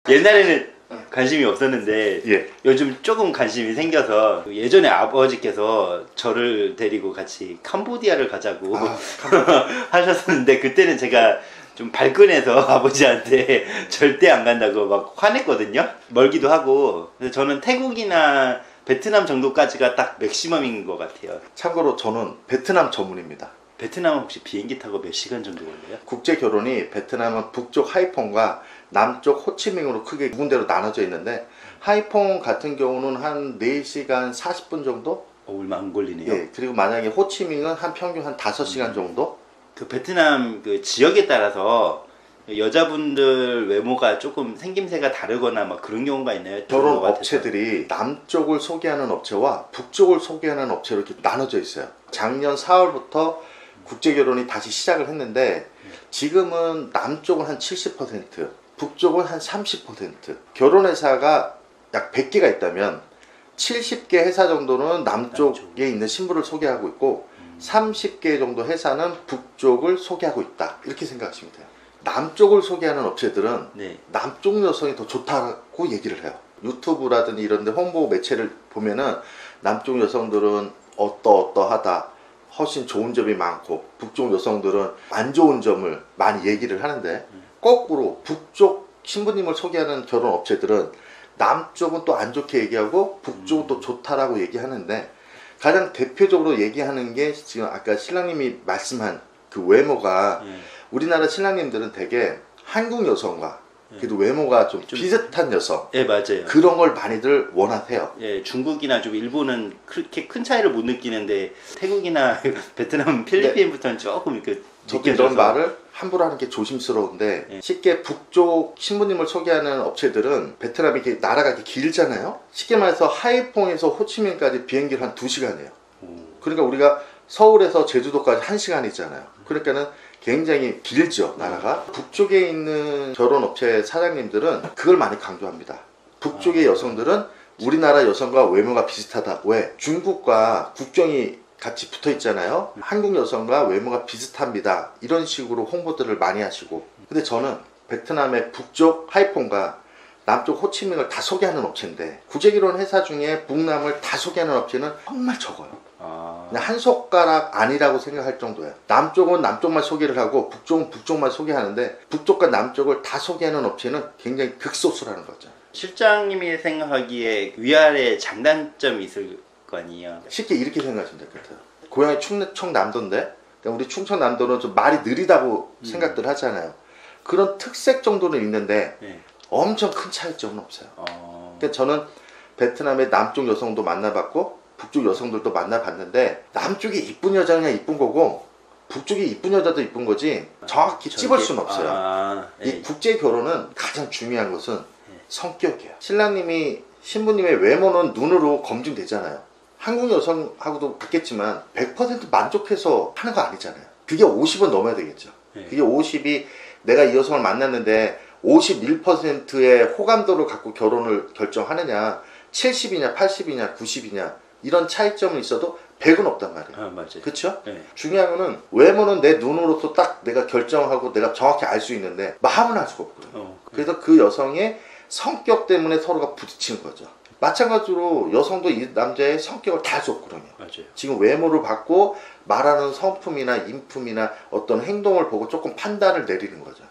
옛날에는 관심이 없었는데 예. 요즘 조금 관심이 생겨서 예전에 아버지께서 저를 데리고 같이 캄보디아를 가자고 하셨었는데 그때는 제가 좀 발끈해서 아버지한테 절대 안 간다고 막 화냈거든요. 멀기도 하고. 그래서 저는 태국이나 베트남 정도까지가 딱 맥시멈인 것 같아요. 참고로 저는 베트남 전문입니다. 베트남은 혹시 비행기 타고 몇 시간 정도 걸려요? 국제 결혼이 베트남은 북쪽 하이퐁과 남쪽 호치민으로 크게 두 군데로 나눠져 있는데 하이퐁 같은 경우는 한 4시간 40분 정도? 얼마 안 걸리네요. 예. 그리고 만약에 호치민은 한 평균 한 5시간 정도? 그 베트남 그 지역에 따라서 여자분들 외모가 조금 생김새가 다르거나 막 그런 경우가 있나요? 결혼 업체들이 남쪽을 소개하는 업체와 북쪽을 소개하는 업체로 이렇게 나눠져 있어요. 작년 4월부터 국제 결혼이 다시 시작을 했는데 지금은 남쪽은 한 70%, 북쪽은 한 30%. 결혼회사가 약 100개가 있다면 70개 회사 정도는 남쪽에 있는 신부를 소개하고 있고 30개 정도 회사는 북쪽을 소개하고 있다. 이렇게 생각하시면 돼요. 남쪽을 소개하는 업체들은 네. 남쪽 여성이 더 좋다고 얘기를 해요. 유튜브라든지 이런 데 홍보 매체를 보면은 남쪽 여성들은 어떠하다, 훨씬 좋은 점이 많고 북쪽 여성들은 안 좋은 점을 많이 얘기를 하는데 거꾸로 북쪽 신부님을 소개하는 결혼 업체들은 남쪽은 또 안 좋게 얘기하고 북쪽은 또 좋다라고 얘기하는데 가장 대표적으로 얘기하는 게 지금 아까 신랑님이 말씀한 그 외모가 우리나라 신랑님들은 되게 한국 여성과 그래도 외모가 좀 비슷한 여성. 예, 맞아요. 그런 걸 많이들 원하세요. 예, 중국이나 좀 일본은 그렇게 큰 차이를 못 느끼는데 태국이나 베트남, 필리핀부터는 조금 이렇게 저도 이런 말을 함부로 하는 게 조심스러운데 예. 쉽게 북쪽 신부님을 소개하는 업체들은 베트남이 이렇게 나라가 이렇게 길잖아요. 쉽게 말해서 하이퐁에서 호치민까지 비행기를 한 2시간이에요. 그러니까 우리가 서울에서 제주도까지 1시간이잖아요. 그러니까는 굉장히 길죠, 나라가. 북쪽에 있는 결혼업체 사장님들은 그걸 많이 강조합니다. 북쪽의 여성들은 우리나라 여성과 외모가 비슷하다. 왜? 중국과 국경이 같이 붙어 있잖아요. 한국 여성과 외모가 비슷합니다. 이런 식으로 홍보들을 많이 하시고. 근데 저는 베트남의 북쪽 하이퐁과 남쪽 호치민을 다 소개하는 업체인데 국제결혼 회사 중에 북남을 다 소개하는 업체는 정말 적어요. 그냥 한 손가락 아니라고 생각할 정도예요. 남쪽은 남쪽만 소개를 하고 북쪽은 북쪽만 소개하는데 북쪽과 남쪽을 다 소개하는 업체는 굉장히 극소수라는 거죠. 실장님이 생각하기에 위아래 장단점이 있을 거 아니에요? 쉽게 이렇게 생각하시면 될 것 같아요. 고향이 충청남도인데 우리 충청남도는 좀 말이 느리다고 생각들 하잖아요. 그런 특색 정도는 있는데 엄청 큰 차이점은 없어요. 그러니까 저는 베트남의 남쪽 여성도 만나봤고 북쪽 여성들도 만나봤는데 남쪽이 이쁜 여자냐 이쁜 거고 북쪽이 이쁜 여자도 이쁜 거지 정확히 찝을 수는 없어요. 이 국제 결혼은 가장 중요한 것은 성격이에요. 신랑님이 신부님의 외모는 눈으로 검증되잖아요. 한국 여성하고도 같겠지만 100% 만족해서 하는 거 아니잖아요. 그게 50은 넘어야 되겠죠. 그게 50이 내가 이 여성을 만났는데 51%의 호감도를 갖고 결혼을 결정하느냐 70이냐 80이냐 90이냐 이런 차이점은 있어도 100은 없단 말이에요. 맞아요. 그렇죠? 중요한 거는 외모는 내 눈으로도 딱 내가 결정하고 내가 정확히 알 수 있는데 마음은 알 수가 없거든요. 그래서 그 여성의 성격 때문에 서로가 부딪히는 거죠. 마찬가지로 여성도 이 남자의 성격을 다 알 수 없거든요. 맞아요. 지금 외모를 받고 말하는 성품이나 인품이나 어떤 행동을 보고 조금 판단을 내리는 거죠.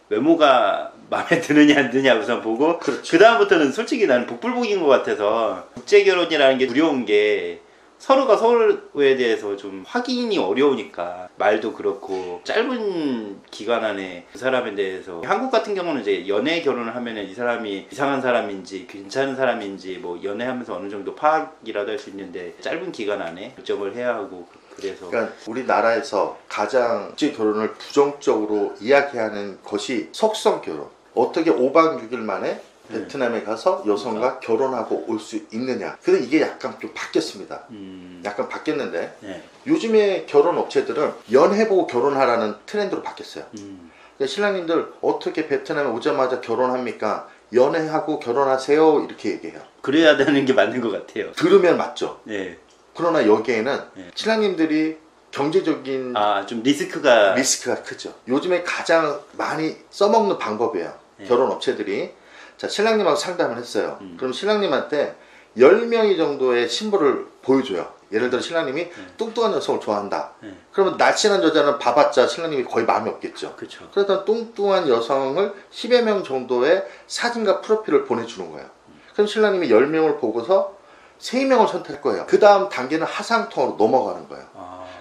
외모가 마음에 드느냐 안 드느냐 우선 보고 그 다음부터는 솔직히 나는 복불복인 것 같아서 국제결혼이라는 게 두려운 게 서로가 서로에 대해서 좀 확인이 어려우니까 말도 그렇고 짧은 기간 안에 그 사람에 대해서 한국 같은 경우는 이제 연애 결혼을 하면은 이 사람이 이상한 사람인지 괜찮은 사람인지 뭐 연애하면서 어느 정도 파악이라도 할 수 있는데 짧은 기간 안에 결정을 해야 하고 그래서 그러니까 우리나라에서 가장 국제 결혼을 부정적으로 이야기하는 것이 속성 결혼. 어떻게 5박 6일 만에 베트남에 가서 여성과 결혼하고 올 수 있느냐. 근데 이게 약간 좀 바뀌었습니다. 약간 바뀌었는데 요즘에 결혼 업체들은 연애보고 결혼하라는 트렌드로 바뀌었어요. 그러니까 신랑님들 어떻게 베트남에 오자마자 결혼합니까? 연애하고 결혼하세요 이렇게 얘기해요. 그래야 되는 게 맞는 것 같아요. 들으면 맞죠. 그러나 여기에는 네. 신랑님들이 경제적인 좀 리스크가 크죠. 요즘에 가장 많이 써먹는 방법이에요. 네. 결혼 업체들이 자, 신랑님하고 상담을 했어요. 그럼 신랑님한테 10명이 정도의 신보를 보여줘요. 예를 들어 신랑님이 뚱뚱한 여성을 좋아한다. 그러면 날씬한 여자는 봐봤자 신랑님이 거의 마음이 없겠죠. 그쵸. 그러다 뚱뚱한 여성을 10여 명 정도의 사진과 프로필을 보내주는 거예요. 그럼 신랑님이 10명을 보고서 3명을 선택할 거예요. 그 다음 단계는 하상통화로 넘어가는 거예요.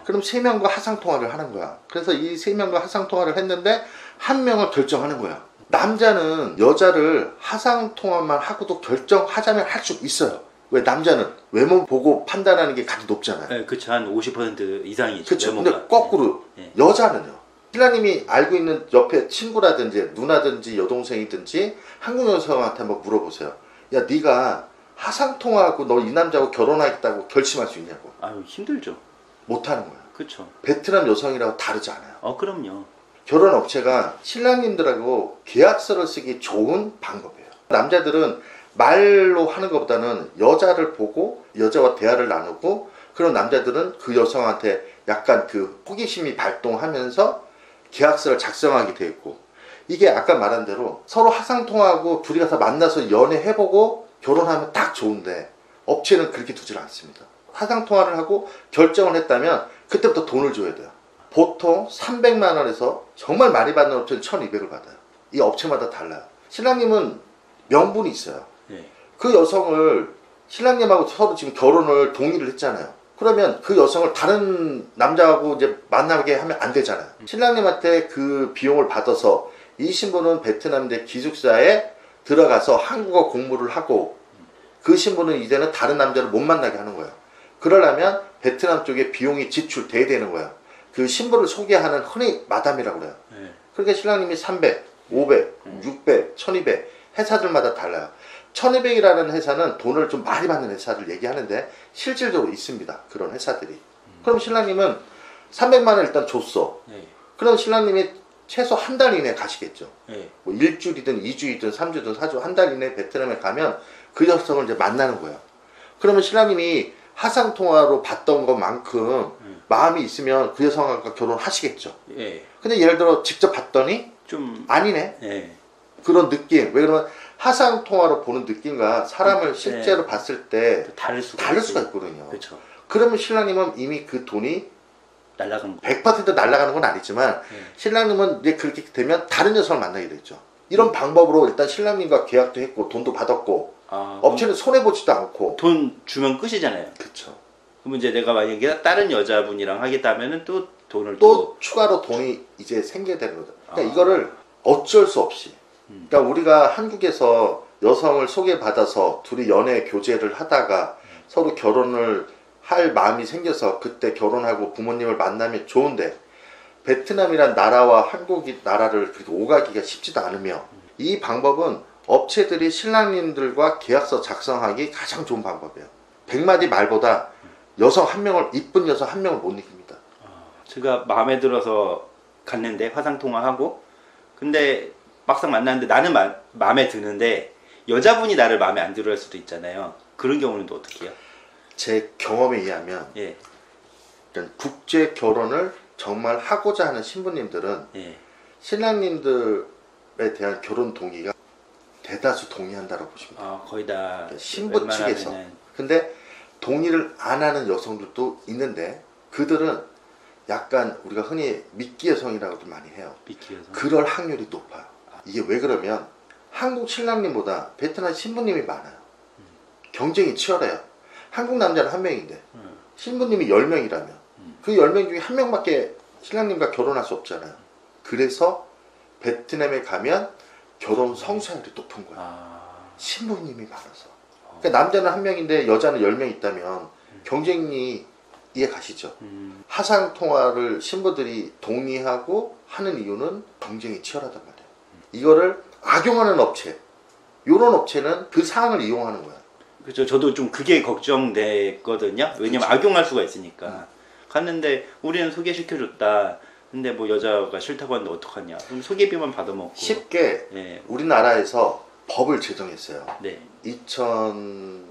그럼 3명과 하상통화를 하는 거야. 그래서 이 3명과 하상통화를 했는데 1명을 결정하는 거야. 남자는 여자를 하상통화만 하고도 결정하자면 할 수 있어요. 왜? 남자는 외모 보고 판단하는 게 가장 높잖아요. 네, 그쵸. 한 50% 이상이죠. 그렇죠. 근데 거꾸로 여자는요. 신랑님이 알고 있는 옆에 친구라든지 누나든지 여동생이든지 한국 여성한테 한번 물어보세요. 야, 네가 하상통화하고 너 이 남자하고 결혼하겠다고 결심할 수 있냐고. 아유, 힘들죠. 못하는 거예요. 그쵸. 베트남 여성이라고 다르지 않아요. 그럼요. 결혼 업체가 신랑님들하고 계약서를 쓰기 좋은 방법이에요. 남자들은 말로 하는 것보다는 여자를 보고 여자와 대화를 나누고, 그런 남자들은 그 여성한테 약간 그 호기심이 발동하면서 계약서를 작성하게 되어 있고, 이게 아까 말한 대로 서로 하상통화하고 둘이 가서 만나서 연애해보고 결혼하면 딱 좋은데 업체는 그렇게 두질 않습니다. 하상통화를 하고 결정을 했다면 그때부터 돈을 줘야 돼요. 보통 300만 원에서 정말 많이 받는 업체는 1200을 받아요. 이 업체마다 달라요. 신랑님은 명분이 있어요. 네. 그 여성을, 신랑님하고 서로 지금 결혼을 동의를 했잖아요. 그러면 그 여성을 다른 남자하고 이제 만나게 하면 안 되잖아요. 신랑님한테 그 비용을 받아서 이 신부는 베트남 내 기숙사에 들어가서 한국어 공부를 하고, 그 신부는 이제는 다른 남자를 못 만나게 하는 거예요. 그러려면 베트남 쪽에 비용이 지출돼야 되는 거예요. 그 신부를 소개하는 흔히 마담이라고 그래요. 네. 그러니까 신랑님이 300, 500, 600, 1200 회사들마다 달라요. 1200이라는 회사는 돈을 좀 많이 받는 회사를 얘기하는데 실질적으로 있습니다. 그런 회사들이. 그럼 신랑님은 300만 원 일단 줬어. 네. 그럼 신랑님이 최소 한 달 이내에 가시겠죠. 네. 뭐 1주이든 2주이든 3주든 4주 한 달 이내에 베트남에 가면 그 여성을 이제 만나는 거예요. 그러면 신랑님이 하상통화로 봤던 것만큼 마음이 있으면 그 여성과 결혼하시겠죠. 예. 근데 예를 들어 직접 봤더니 좀 아니네. 예. 그런 느낌. 왜 그러면 하상통화로 보는 느낌과 사람을 실제로 봤을 때 다를 수가 있거든요. 그렇죠. 그러면 신랑님은 이미 그 돈이 날라간 거. 100% 날아가는 건 아니지만 신랑님은 이제 그렇게 되면 다른 여성을 만나게 되죠. 이런 방법으로 일단 신랑님과 계약도 했고 돈도 받았고, 업체는 손해보지도 않고. 돈 주면 끝이잖아요. 그렇죠. 그럼 이제 내가 만약에 다른 여자분이랑 하겠다 하면은 또 돈을 또 추가로 돈이 이제 생겨야 되는 거죠. 그러니까 이거를 어쩔 수 없이. 그러니까 우리가 한국에서 여성을 소개받아서 둘이 연애 교제를 하다가 서로 결혼을 할 마음이 생겨서 그때 결혼하고 부모님을 만나면 좋은데, 베트남이란 나라와 한국이 나라를 그렇게 오가기가 쉽지도 않으며, 이 방법은 업체들이 신랑님들과 계약서 작성하기 가장 좋은 방법이에요. 100마디 말보다 여성 한 명을, 이쁜 여성 한 명을 못 이깁니다. 제가 마음에 들어서 갔는데 화상통화하고, 근데 막상 만났는데 나는 마음에 드는데 여자분이 나를 마음에 안 들어 할 수도 있잖아요. 그런 경우는 또 어떻게 해요? 제 경험에 의하면 예. 국제 결혼을 정말 하고자 하는 신부님들은 예. 신랑님들에 대한 결혼 동의가 대다수 동의한다고 보시면 돼요. 거의 다 신부 측에서. 근데 동의를 안 하는 여성들도 있는데, 그들은 약간 우리가 흔히 미끼 여성이라고도 많이 해요. 미끼 여성. 그럴 확률이 높아요. 이게 왜 그러면 한국 신랑님보다 베트남 신부님이 많아요. 경쟁이 치열해요. 한국 남자는 한 명인데 신부님이 10명이라면 그 10명 중에 한 명밖에 신랑님과 결혼할 수 없잖아요. 그래서 베트남에 가면 결혼 성사율이 높은 거예요. 신부님이 많아서. 그러니까 남자는 한 명인데 여자는 10명 있다면 경쟁이 이해 가시죠? 하상통화를 신부들이 동의하고 하는 이유는 경쟁이 치열하단 말이에요. 이거를 악용하는 업체, 요런 업체는 그 상황을 이용하는 거야. 그렇죠. 저도 좀 그게 걱정됐거든요. 왜냐면 그쵸. 악용할 수가 있으니까. 갔는데 우리는 소개시켜줬다. 근데 뭐 여자가 싫다고 하는데 어떡하냐. 그럼 소개비만 받아먹고. 쉽게 예. 우리나라에서 법을 제정했어요. 네. 2021년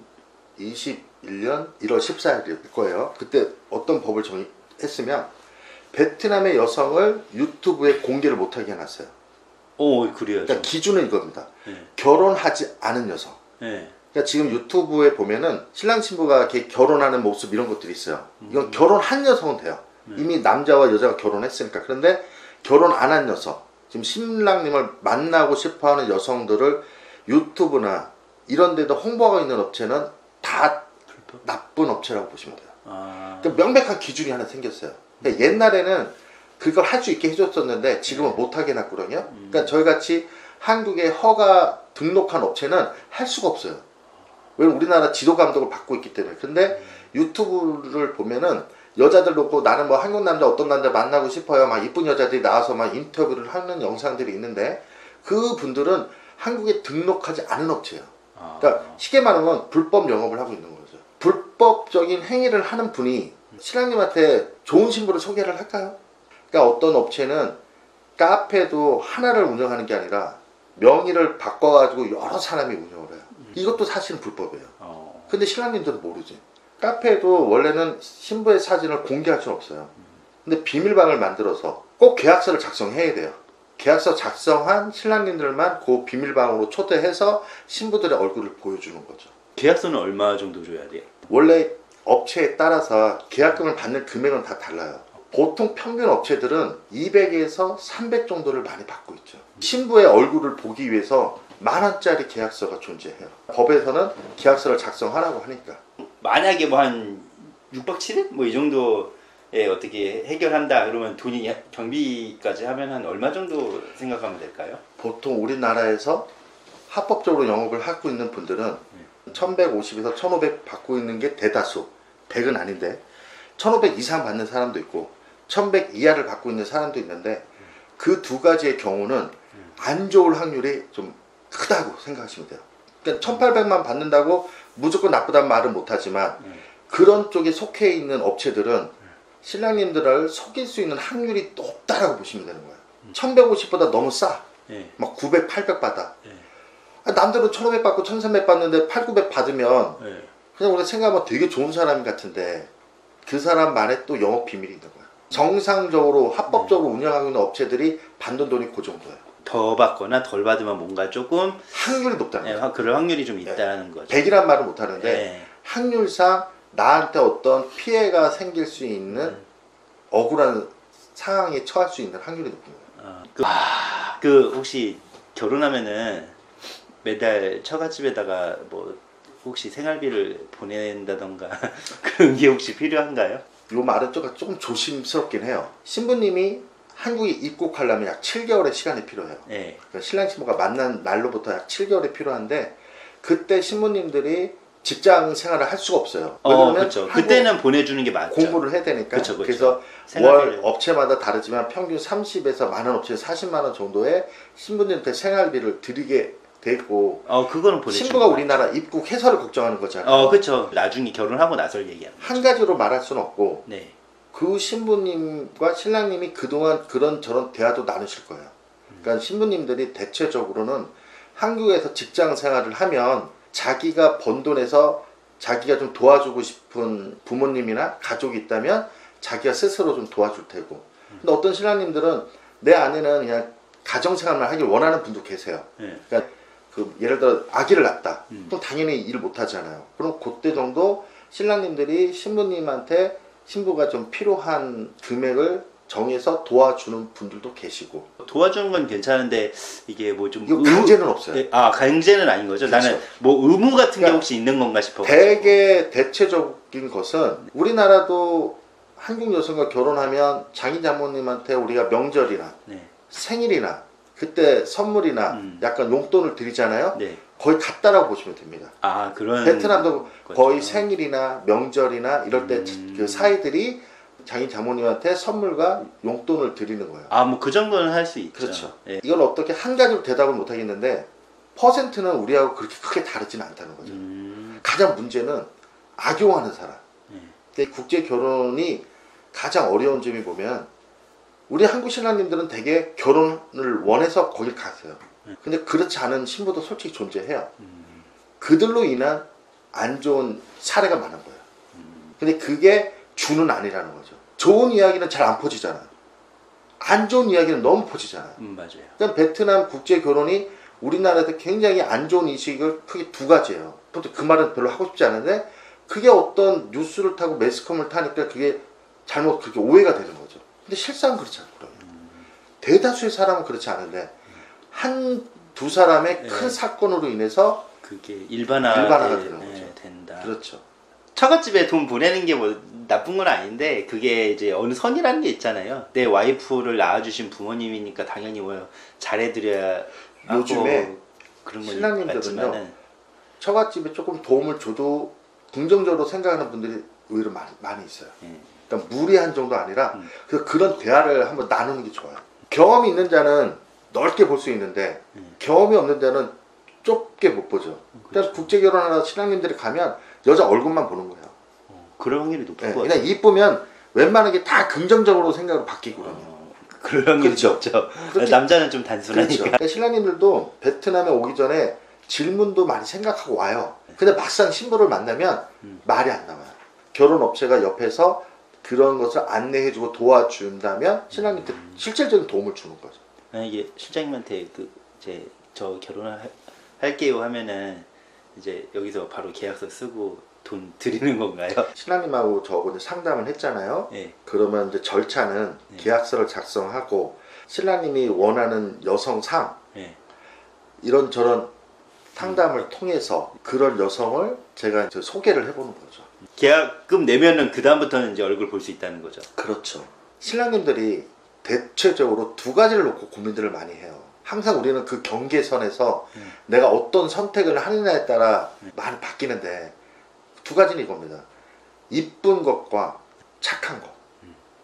1월 14일일 거예요. 그때 어떤 법을 정했으면 베트남의 여성을 유튜브에 공개를 못하게 해놨어요. 그래요. 그러니까 기준은 이겁니다. 네. 결혼하지 않은 여성. 네. 그러니까 지금 유튜브에 보면은 신랑 신부가 이렇게 결혼하는 모습 이런 것들이 있어요. 이건 결혼한 여성은 돼요. 이미 남자와 여자가 결혼했으니까. 그런데 결혼 안 한 여성, 지금 신랑님을 만나고 싶어하는 여성들을 유튜브나 이런 데도 홍보하고 있는 업체는 다 나쁜 업체라고 보시면 돼요. 그러니까 명백한 기준이 하나 생겼어요. 그러니까 옛날에는 그걸 할 수 있게 해줬었는데 지금은 못하게 해놨거든요. 그러니까 저희같이 한국에 허가 등록한 업체는 할 수가 없어요. 왜냐면 우리나라 지도 감독을 받고 있기 때문에. 근데 유튜브를 보면은 여자들 놓고 나는 뭐 한국 남자 어떤 남자 만나고 싶어요. 막 이쁜 여자들이 나와서 막 인터뷰를 하는 영상들이 있는데 그 분들은 한국에 등록하지 않은 업체예요. 그러니까 쉽게 말하면 불법 영업을 하고 있는 거죠. 불법적인 행위를 하는 분이 신랑님한테 좋은 신부를 소개를 할까요? 그러니까 어떤 업체는 카페도 하나를 운영하는 게 아니라 명의를 바꿔가지고 여러 사람이 운영을 해요. 이것도 사실은 불법이에요. 근데 신랑님들은 모르지. 카페도 원래는 신부의 사진을 공개할 수는 없어요. 근데 비밀방을 만들어서 꼭 계약서를 작성해야 돼요. 계약서 작성한 신랑님들만 그 비밀방으로 초대해서 신부들의 얼굴을 보여주는 거죠. 계약서는 얼마 정도 줘야 돼요? 원래 업체에 따라서 계약금을 받는 금액은 다 달라요. 보통 평균 업체들은 200에서 300 정도를 많이 받고 있죠. 신부의 얼굴을 보기 위해서 10,000원짜리 계약서가 존재해요. 법에서는 계약서를 작성하라고 하니까. 만약에 뭐 한 6박 7일? 뭐 이 정도에 어떻게 해결한다 그러면 돈이 경비까지 하면 한 얼마 정도 생각하면 될까요? 보통 우리나라에서 합법적으로 영업을 하고 있는 분들은 1,150에서 1,500 받고 있는 게 대다수. 100은 아닌데 1,500 이상 받는 사람도 있고 1,100 이하를 받고 있는 사람도 있는데 그 두 가지의 경우는 안 좋을 확률이 좀 크다고 생각하시면 돼요. 그러니까 1,800만 받는다고 무조건 나쁘다는 말은 못하지만 그런 쪽에 속해 있는 업체들은 신랑님들을 속일 수 있는 확률이 높다라고 보시면 되는 거예요. 1,150보다 너무 싸. 막 900, 800 받아. 남들은 1,500 받고 1,300 받는데 8, 900 받으면 그냥 우리가 생각하면 되게 좋은 사람 같은데 그 사람만의 또 영업 비밀이 있는 거예요. 정상적으로 합법적으로 운영하고 있는 업체들이 받는 돈이 그 정도예요. 더 받거나 덜 받으면 뭔가 조금 확률이 높다는 거예요. 그럴 확률이 좀 있다는 거죠. 100이란 말은 못하는데 확률상 나한테 어떤 피해가 생길 수 있는 억울한 상황에 처할 수 있는 확률이 높은 거예요. 그 혹시 결혼하면은 매달 처갓집에다가 뭐 혹시 생활비를 보낸다던가 그런 게 혹시 필요한가요? 이 말은 조금 조심스럽긴 해요. 신부님이 한국에 입국하려면 약 7개월의 시간이 필요해요. 그러니까 신랑 신부가 만난 날로부터 약 7개월이 필요한데 그때 신부님들이 직장 생활을 할 수가 없어요. 왜냐면 그렇죠. 그때는 보내주는 게 맞죠. 공부를 해야 되니까. 그쵸. 그래서 월 업체마다 다르지만 평균 30에서 많은 업체 40만 원 정도의 신부님한테 생활비를 드리게 되고 그거는 보내주는 신부가 우리나라 입국해서를 걱정하는 거잖아요. 그렇죠. 나중에 결혼하고 나설 얘기하는 거죠. 한 가지로 말할 수는 없고 그 신부님과 신랑님이 그동안 그런 저런 대화도 나누실 거예요. 그러니까 신부님들이 대체적으로는 한국에서 직장 생활을 하면 자기가 번 돈에서 자기가 좀 도와주고 싶은 부모님이나 가족이 있다면 자기가 스스로 좀 도와줄 테고 근데 어떤 신랑님들은 내 아내는 그냥 가정생활만 하길 원하는 분도 계세요. 그러니까 그 예를 들어 아기를 낳았다. 그럼 당연히 일 못하잖아요. 그럼 그때 정도 신랑님들이 신부님한테 신부가 좀 필요한 금액을 정해서 도와주는 분들도 계시고. 도와주는 건 괜찮은데 이게 뭐 좀 이거 강제는 없어요. 강제는 아닌 거죠. 그렇죠. 나는 뭐 의무 같은 게 혹시 있는 건가 싶어. 되게 대체적인 것은 우리나라도 한국 여성과 결혼하면 장인 장모님한테 우리가 명절이나 생일이나 그때 선물이나 약간 용돈을 드리잖아요. 거의 같다라고 보시면 됩니다. 그런 베트남도 거의 거죠. 생일이나 명절이나 이럴 때 그 사이들이 장인 장모님한테 선물과 용돈을 드리는 거예요. 뭐 그 정도는 할 수 있죠. 그렇죠. 이걸 어떻게 한 가지로 대답을 못 하겠는데 퍼센트는 우리하고 그렇게 크게 다르지는 않다는 거죠. 가장 문제는 악용하는 사람. 국제 결혼이 가장 어려운 점이 보면 우리 한국 신랑님들은 되게 결혼을 원해서 거길 갔어요. 근데 그렇지 않은 신부도 솔직히 존재해요. 그들로 인한 안 좋은 사례가 많은 거예요. 근데 그게 주는 아니라는 거죠. 좋은 이야기는 잘 안 퍼지잖아요. 안 좋은 이야기는 너무 퍼지잖아요. 맞아요. 그러니까 베트남 국제 결혼이 우리나라에서 굉장히 안 좋은 인식을 크게 두 가지예요. 그 말은 별로 하고 싶지 않은데 그게 어떤 뉴스를 타고 매스컴을 타니까 그게 잘못 그렇게 오해가 되는 거죠. 근데 실상은 그렇지 않거든요. 대다수의 사람은 그렇지 않은데 한 두 사람의 큰 사건으로 인해서 그게 일반화가 되는 거죠. 된다. 그렇죠. 처갓집에 돈 보내는 게 뭐 나쁜 건 아닌데 그게 이제 어느 선이라는 게 있잖아요. 내 와이프를 낳아주신 부모님이니까 당연히 뭐 잘해드려야 요즘에 그런 건 신랑님들은요 있지만은 처갓집에 조금 도움을 줘도 긍정적으로 생각하는 분들이 의외로 많이 있어요. 그러니까 무리한 정도 아니라 그런 대화를 한번 나누는 게 좋아요. 경험이 있는 자는 넓게 볼 수 있는데 경험이 없는 자는 좁게 못 보죠. 그래서 국제 결혼하러 신랑님들이 가면 여자 얼굴만 보는 거예요. 그럴 확률이 높을 것 같아요. 그냥 이쁘면 웬만한 게 다 긍정적으로 생각으로 바뀌거든요. 그럴 확률이 그렇죠. 높죠. 남자는 좀 단순하니까. 그렇죠. 그러니까 신랑님들도 베트남에 오기 전에 질문도 많이 생각하고 와요. 근데 막상 신부를 만나면 말이 안 나와요. 결혼업체가 옆에서 그런 것을 안내해주고 도와준다면 신랑님한테 실질적인 도움을 주는 거죠. 만약에 실장님한테 이제 저 할게요 하면은 이제 여기서 바로 계약서 쓰고 돈 드리는 건가요? 신랑님하고 저하고 이제 상담을 했잖아요. 네. 그러면 이제 절차는 계약서를 작성하고 신랑님이 원하는 여성상 이런저런 상담을 통해서 그런 여성을 제가 이제 소개를 해보는 거죠. 계약금 내면은 그 다음부터는 이제 얼굴 볼 수 있다는 거죠. 그렇죠. 신랑님들이 대체적으로 두 가지를 놓고 고민들을 많이 해요. 항상 우리는 그 경계선에서 내가 어떤 선택을 하느냐에 따라 많이 바뀌는데 두 가지는 이겁니다. 이쁜 것과 착한 것.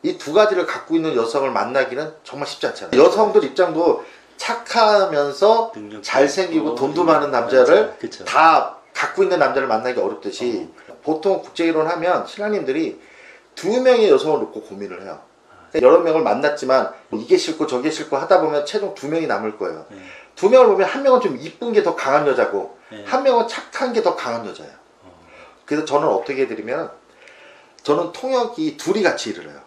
이 두 가지를 갖고 있는 여성을 만나기는 정말 쉽지 않잖아요. 여성들 입장도 착하면서 잘생기고 돈도 많은 남자를 다 갖고 있는 남자를 만나기 어렵듯이 보통 국제결혼 하면 신랑님들이 두 명의 여성을 놓고 고민을 해요. 여러 명을 만났지만 이게 싫고 저게 싫고 하다 보면 최종 두 명이 남을 거예요. 두 명을 보면 한 명은 좀 이쁜 게 더 강한 여자고 한 명은 착한 게 더 강한 여자예요. 그래서 저는 어떻게 해드리면 저는 통역이 둘이 같이 일을 해요.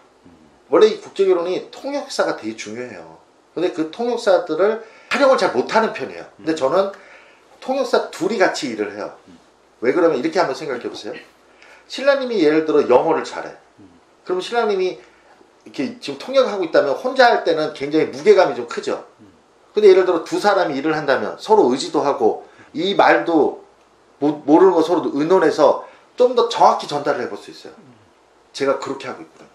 원래 이 국제결혼이 통역사가 되게 중요해요. 근데 그 통역사들을 활용을 잘 못하는 편이에요. 근데 저는 통역사 둘이 같이 일을 해요. 왜 그러면 이렇게 한번 생각해 보세요. 신랑님이 예를 들어 영어를 잘해. 그럼 신랑님이 이렇게 지금 통역하고 있다면 혼자 할 때는 굉장히 무게감이 좀 크죠. 근데 예를 들어 두 사람이 일을 한다면 서로 의지도 하고 이 말도 모르는 거 서로 의논해서 좀 더 정확히 전달을 해볼 수 있어요. 제가 그렇게 하고 있거든요.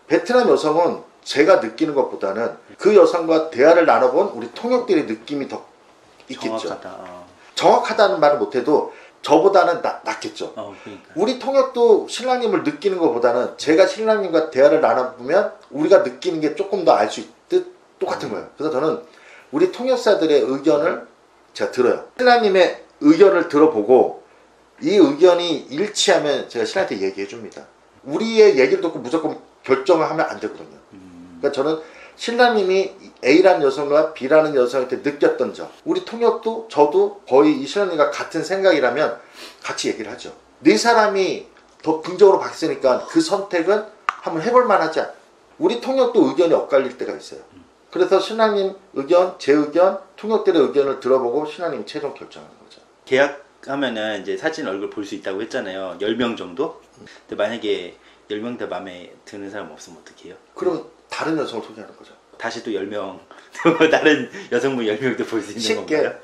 베트남 여성은 제가 느끼는 것보다는 그 여성과 대화를 나눠본 우리 통역들의 느낌이 더 있겠죠. 정확하다는 말을 못해도 저보다는 낫겠죠. 그러니까. 우리 통역도 신랑님을 느끼는 것보다는 제가 신랑님과 대화를 나눠보면 우리가 느끼는 게 조금 더 알 수 있듯 똑같은 거예요. 그래서 저는 우리 통역사들의 의견을 제가 들어요. 신랑님의 의견을 들어보고 이 의견이 일치하면 제가 신랑한테 얘기해 줍니다. 우리의 얘기를 듣고 무조건 결정을 하면 안 되거든요. 그러니까 저는 신랑님이 A라는 여성과 B라는 여성한테 느꼈던 점, 우리 통역도 저도 거의 이 신랑님과 같은 생각이라면 같이 얘기를 하죠. 네 사람이 더 긍정으로 바뀌으니까 그 선택은 한번 해볼 만하지 않아. 우리 통역도 의견이 엇갈릴 때가 있어요. 그래서 신랑님 의견, 제 의견, 통역들의 의견을 들어보고 신랑님이 최종 결정하는 거죠. 계약하면은 이제 사진 얼굴 볼 수 있다고 했잖아요. 10명 정도? 근데 만약에 10명 다 마음에 드는 사람 없으면 어떻게 해요? 그럼 다른 여성을 소개하는 거죠. 다시 또 10명, 다른 여성분 10명도 볼 수 있는 쉽게 건가요?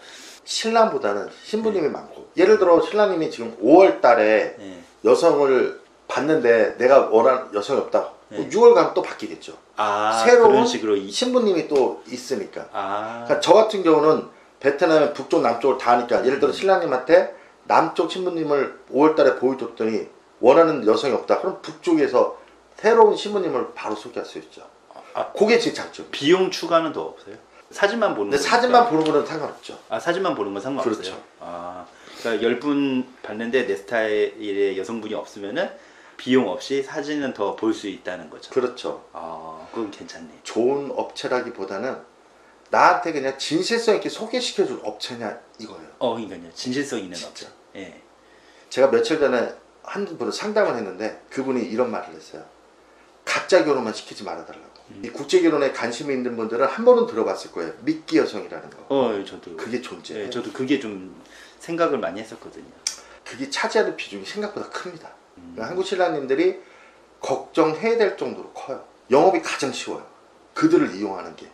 신랑보다는 신부님이 많고, 예를 들어 신랑님이 지금 5월 달에 여성을 봤는데 내가 원하는 여성이 없다. 6월 가면 또 바뀌겠죠. 새로운 그런 식으로 신부님이 또 있으니까. 아. 그러니까 저 같은 경우는 베트남의 북쪽 남쪽을 다 하니까 예를 들어 신랑님한테 남쪽 신부님을 5월 달에 보여줬더니 원하는 여성이 없다. 그럼 북쪽에서 새로운 신부님을 바로 소개할 수 있죠. 그게 제 장점. 비용 추가는 더 없어요? 사진만 보는 근데 사진만 보는 거는 상관없죠. 사진만 보는 건 상관없어요? 그렇죠. 그러니까 10분 봤는데 내 스타일의 여성분이 없으면은 비용 없이 사진은 더 볼 수 있다는 거죠. 그렇죠. 그건 괜찮네. 좋은 업체라기보다는 나한테 그냥 진실성 있게 소개시켜줄 업체냐 이거예요. 그러니까요. 진실성 있는 진짜. 업체. 예. 제가 며칠 전에 한 분을 상담을 했는데 그분이 이런 말을 했어요. 가짜 결혼만 시키지 말아달라고. 이 국제 결혼에 관심이 있는 분들은 한 번은 들어봤을 거예요. 미끼 여성이라는 거. 저도 그게 존재해요. 예, 저도 그게 좀 생각을 많이 했었거든요. 그게 차지하는 비중이 생각보다 큽니다. 그러니까 한국 신랑님들이 걱정해야 될 정도로 커요. 영업이 가장 쉬워요. 그들을 이용하는 게.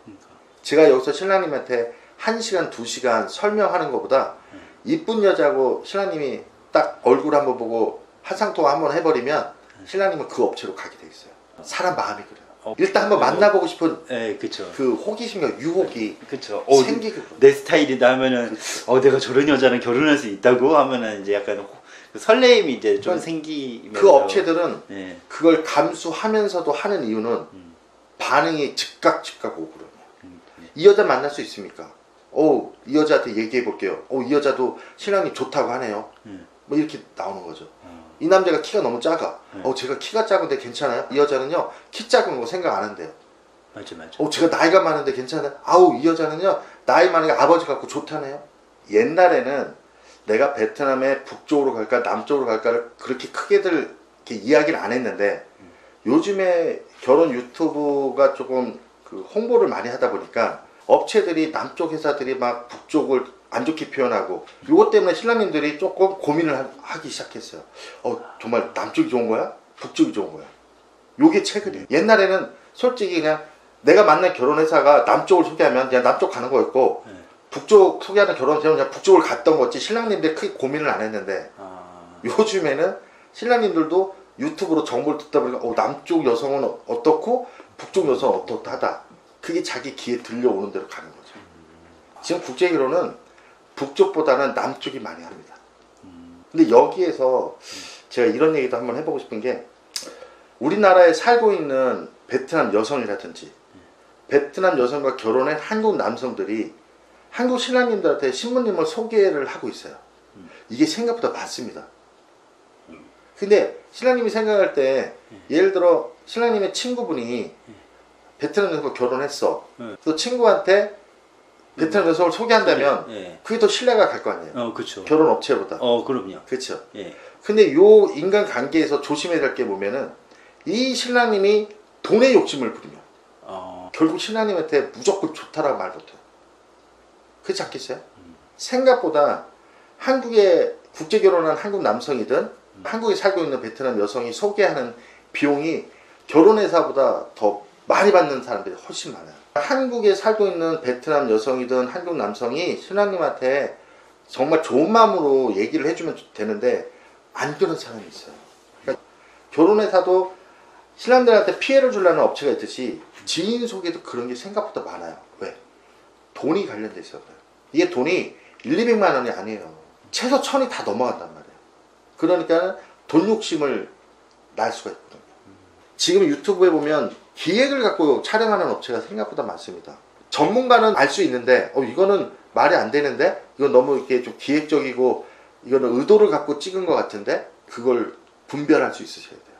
제가 여기서 신랑님한테 1시간, 2시간 설명하는 것보다 이쁜 여자고 신랑님이 딱 얼굴 한번 보고 한상통화 한번 해버리면 신랑님은 그 업체로 가게 돼 있어요. 사람 마음이 그래요. 일단 한번 만나보고 싶은 그쵸. 그 호기심과 유혹이 그쵸. 생기고 내 스타일이다 하면은 내가 저런 여자랑 결혼할 수 있다고 하면은 이제 약간 그 설레임이 이제 좀 생기면서 그 업체들은 그걸 감수하면서도 하는 이유는 반응이 즉각 오거든요. 이 여자 만날 수 있습니까? 이 여자한테 얘기해 볼게요. 이 여자도 신랑님 좋다고 하네요. 뭐 이렇게 나오는 거죠. 이 남자가 키가 너무 작아. 제가 키가 작은데 괜찮아요? 이 여자는요 키 작은 거 생각 안 한대요. 맞아. 제가 나이가 많은데 괜찮아요? 이 여자는요 나이 많으니까 아버지 같고 좋다네요. 옛날에는 내가 베트남의 북쪽으로 갈까 남쪽으로 갈까를 그렇게 크게들 이렇게 이야기를 안 했는데 요즘에 결혼 유튜브가 조금 그 홍보를 많이 하다 보니까 업체들이 남쪽 회사들이 막 북쪽을 안 좋게 표현하고 이것 때문에 신랑님들이 조금 고민을 하기 시작했어요. 정말 남쪽이 좋은 거야? 북쪽이 좋은 거야? 요게 최근이에요. 옛날에는 솔직히 그냥 내가 만난 결혼회사가 남쪽을 소개하면 그냥 남쪽 가는 거였고 북쪽 소개하는 결혼회사는 그냥 북쪽을 갔던 거지 신랑님들이 크게 고민을 안 했는데 요즘에는 신랑님들도 유튜브로 정보를 듣다 보니까 남쪽 여성은 어떻고 북쪽 여성은 어떻다. 그게 자기 귀에 들려오는 대로 가는 거죠. 지금 국제결혼은 북쪽보다는 남쪽이 많이 합니다. 근데 여기에서 제가 이런 얘기도 한번 해보고 싶은 게 우리나라에 살고 있는 베트남 여성이라든지 베트남 여성과 결혼한 한국 남성들이 한국 신랑님들한테 신부님을 소개를 하고 있어요. 이게 생각보다 많습니다. 근데 신랑님이 생각할 때 예를 들어 신랑님의 친구분이 베트남 여성과 결혼했어. 또 친구한테 베트남 여성을 소개한다면 그게 더 신뢰가 갈 거 아니에요. 그렇죠. 결혼 업체보다. 그럼요. 그렇죠. 근데 요 인간 관계에서 조심해야 될 게 보면은 이 신랑님이 돈의 욕심을 부리면 결국 신랑님한테 무조건 좋다라고 말 못해요. 그렇지 않겠어요? 생각보다 한국에 국제 결혼한 한국 남성이든 한국에 살고 있는 베트남 여성이 소개하는 비용이 결혼회사보다 더 많이 받는 사람들이 훨씬 많아요. 한국에 살고 있는 베트남 여성이든 한국 남성이 신랑님한테 정말 좋은 마음으로 얘기를 해주면 되는데 안 그런 사람이 있어요. 그러니까 결혼회사도 신랑들한테 피해를 주려는 업체가 있듯이 지인 속에도 그런 게 생각보다 많아요. 왜? 돈이 관련돼 있어요. 이게 돈이 1,200만 원이 아니에요. 최소 1,000이 다 넘어간단 말이에요. 그러니까 돈 욕심을 날 수가 있거든요. 지금 유튜브에 보면 기획을 갖고 촬영하는 업체가 생각보다 많습니다. 전문가는 알 수 있는데 이거는 말이 안 되는데 이건 너무 이렇게 좀 기획적이고 이거는 의도를 갖고 찍은 것 같은데 그걸 분별할 수 있으셔야 돼요.